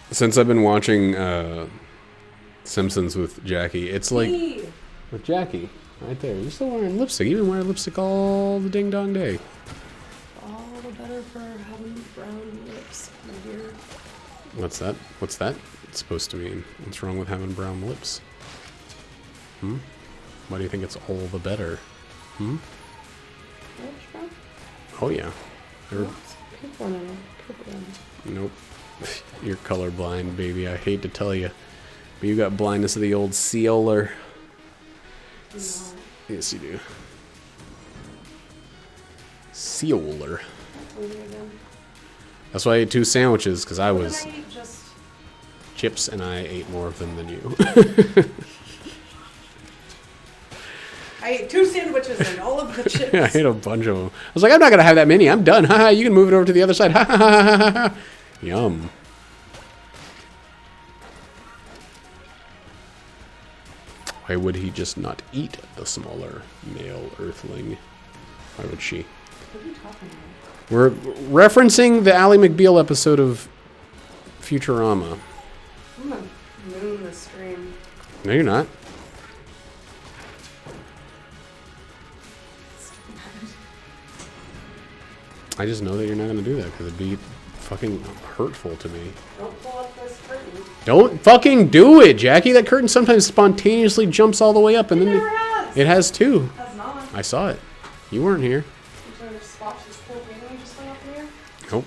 Since I've been watching Simpsons with Jackie, it's like with Jackie right there. You're still wearing lipstick. You've been wearing lipstick all the ding dong day. All the better for having brown lips, my dear. What's that? What's that supposed to mean? What's wrong with having brown lips? Why do you think it's all the better? Oh yeah. Nope. You're colorblind, baby. I hate to tell you. But you got blindness of the old sealer. No. Yes, you do. Sealer. That's why I ate 2 sandwiches, because I was chips, and I ate more of them than you. I ate 2 sandwiches and all of the chips. I ate a bunch of them. I was like, I'm not going to have that many. I'm done. Haha, you can move it over to the other side. Ha ha ha ha ha. Yum. Why would he just not eat the smaller male earthling? Why would she? What are you talking about? We're referencing the Ally McBeal episode of Futurama. I'm gonna moon the stream. No, you're not. I just know that you're not going to do that because it'd be fucking hurtful to me. Don't pull up this curtain. Don't fucking do it, Jackie. That curtain sometimes spontaneously jumps all the way up, and then it has too. Has not. I saw it. You weren't here. Is there a spot this cool painting just went up here? Nope.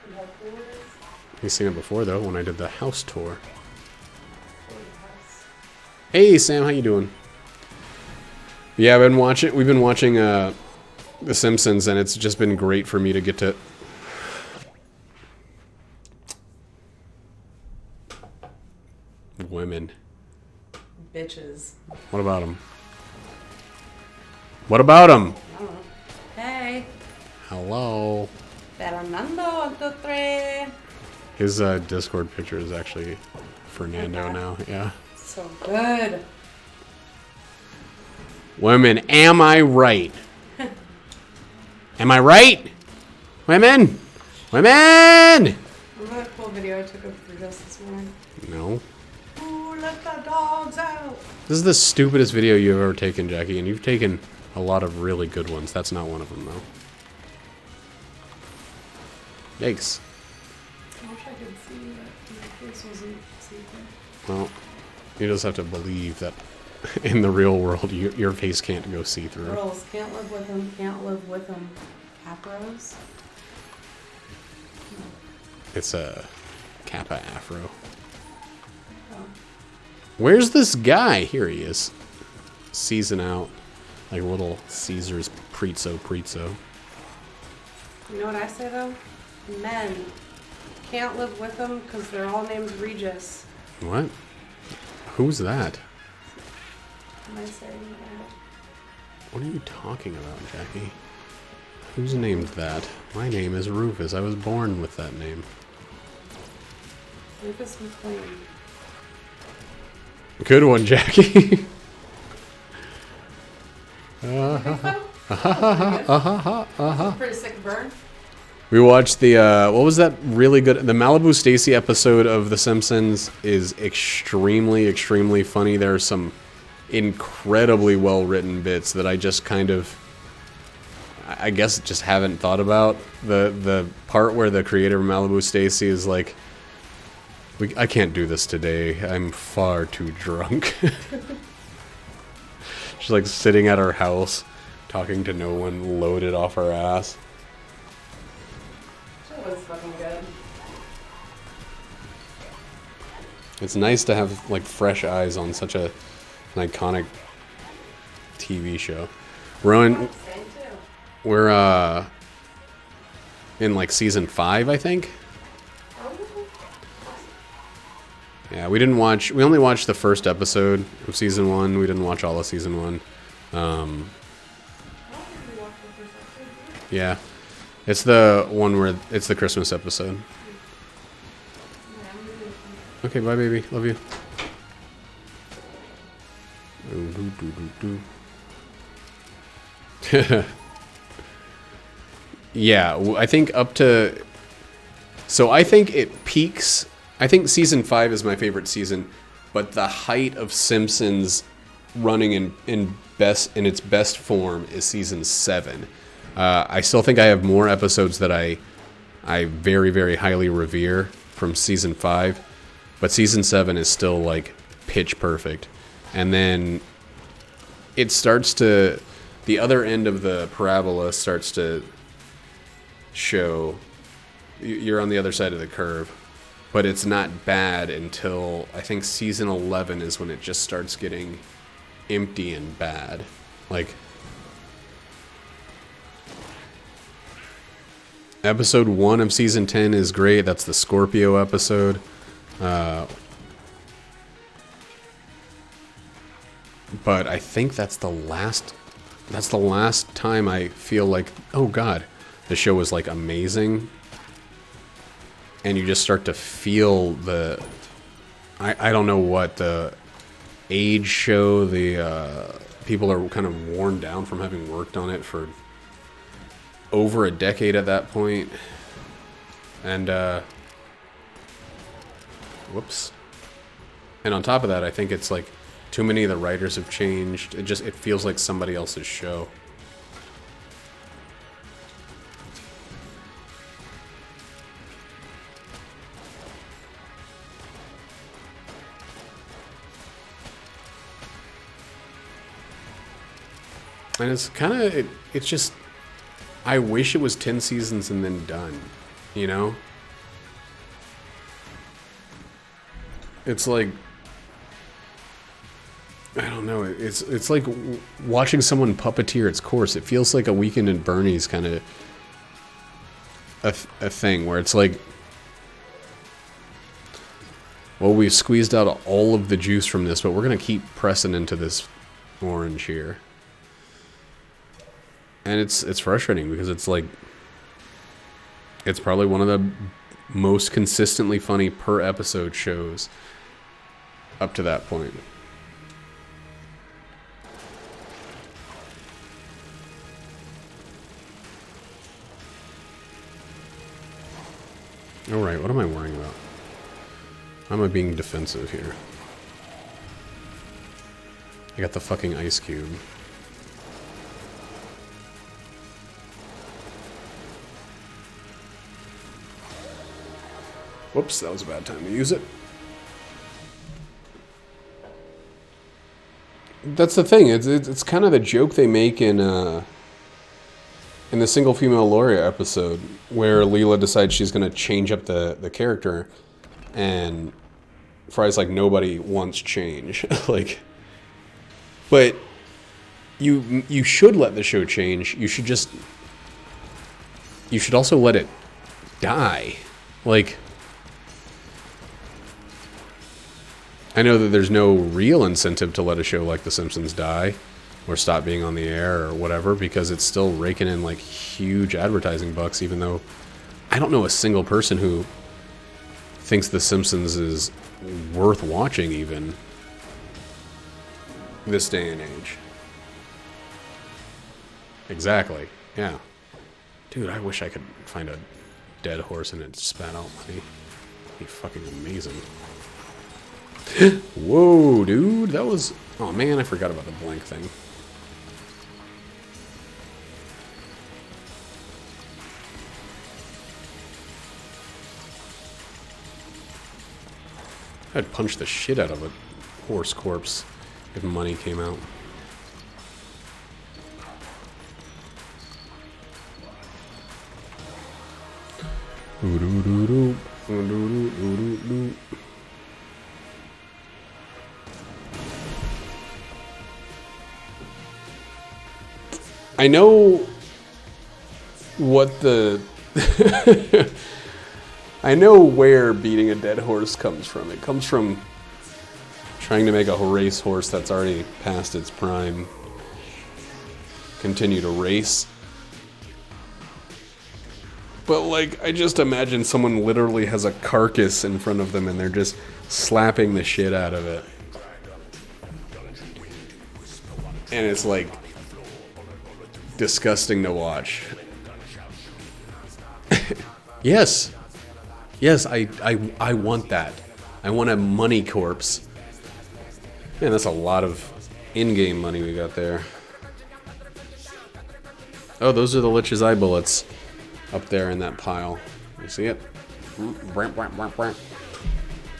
And how cool it is? You've seen it before though when I did the house tour. Hey Sam, how you doing? Yeah, we've been watching The Simpsons, and it's just been great for me to get to women. Bitches. What about them? What about them? I don't know. Hey. Hello. Fernando, 1, 2, 3. His Discord picture is actually Fernando now. Yeah. So good. Women, am I right? Am I right? Women! Women! Remember that cool video I took of Brutus this morning? No. Ooh, let the dogs out! This is the stupidest video you've ever taken, Jackie, and you've taken a lot of really good ones. That's not one of them, though. Yikes. I wish I could see that my face wasn't see-through. Well, you just have to believe that in the real world, your face can't go see-through. Girls, can't live with them, can't live with them. Capros? It's a Kappa Afro. Oh. Where's this guy? Here he is. Season out. Like little Caesar's Prezzo. You know what I say though? Men can't live with them because they're all named Regis. What? Who's that? Am I saying that? What are you talking about, Jackie? Who's named that? My name is Rufus. I was born with that name. Rufus McLean. Good one, Jackie. You think so? Pretty sick burn. We watched the, what was that really good? The Malibu Stacy episode of The Simpsons is extremely, extremely funny. There are some incredibly well-written bits that I just kind of, I guess, just haven't thought about. The part where the creator of Malibu Stacy is like, I can't do this today. I'm far too drunk. She's like sitting at her house, talking to no one, loaded off her ass. That was fucking good. It's nice to have like fresh eyes on such an iconic TV show. We're in like season 5, I think. Yeah, we only watched the first episode of season 1. We didn't watch all of season 1. Yeah. It's the one where it's the Christmas episode. Okay, bye baby. Love you. Yeah, I think up to... So I think it peaks... I think season 5 is my favorite season, but the height of Simpsons running in its best form is season 7. I still think I have more episodes that I very, very highly revere from season 5, but season 7 is still like pitch perfect. And then it starts to, the other end of the parabola starts to show, you're on the other side of the curve, but it's not bad until I think season 11 is when it just starts getting empty and bad. Like, episode 1 of season 10 is great. That's the Scorpio episode. But I think that's the last time I feel like, oh god, the show was like amazing. And you just start to feel the, I don't know what, the age show, the people are kind of worn down from having worked on it for over a decade at that point. And, whoops. And on top of that, I think it's like too many of the writers have changed. It feels like somebody else's show. And it's kind of, it's just, I wish it was 10 seasons and then done, you know? It's like, I don't know, it's like watching someone puppeteer its course. It feels like a Weekend at Bernie's kind of a thing where it's like, well, we've squeezed out all of the juice from this, but we're going to keep pressing into this orange here. And it's frustrating because it's like, it's probably one of the most consistently funny per episode shows up to that point. Alright, what am I worrying about? How am I being defensive here? I got the fucking ice cube. Whoops, that was a bad time to use it. That's the thing. It's kind of the joke they make in in the single female Lauria episode where Leela decides she's going to change up the character, and Fry's like, nobody wants change. Like, but you should let the show change. You should also let it die. Like, I know that there's no real incentive to let a show like The Simpsons die or stop being on the air or whatever, because it's still raking in like huge advertising bucks, even though I don't know a single person who thinks The Simpsons is worth watching even this day and age. Exactly. Yeah. Dude, I wish I could find a dead horse and it spat out money. It'd be fucking amazing. Whoa, dude, that was... Oh man, I forgot about the blank thing. I'd punch the shit out of a horse corpse if money came out. I know what the... I know where beating a dead horse comes from. It comes from trying to make a race horse that's already past its prime continue to race. But, like, I just imagine someone literally has a carcass in front of them and they're just slapping the shit out of it. And it's, like, disgusting to watch. Yes. Yes, I want that. I want a money corpse. Man, that's a lot of in-game money we got there. Oh, those are the Lich's eye bullets up there in that pile. You see it?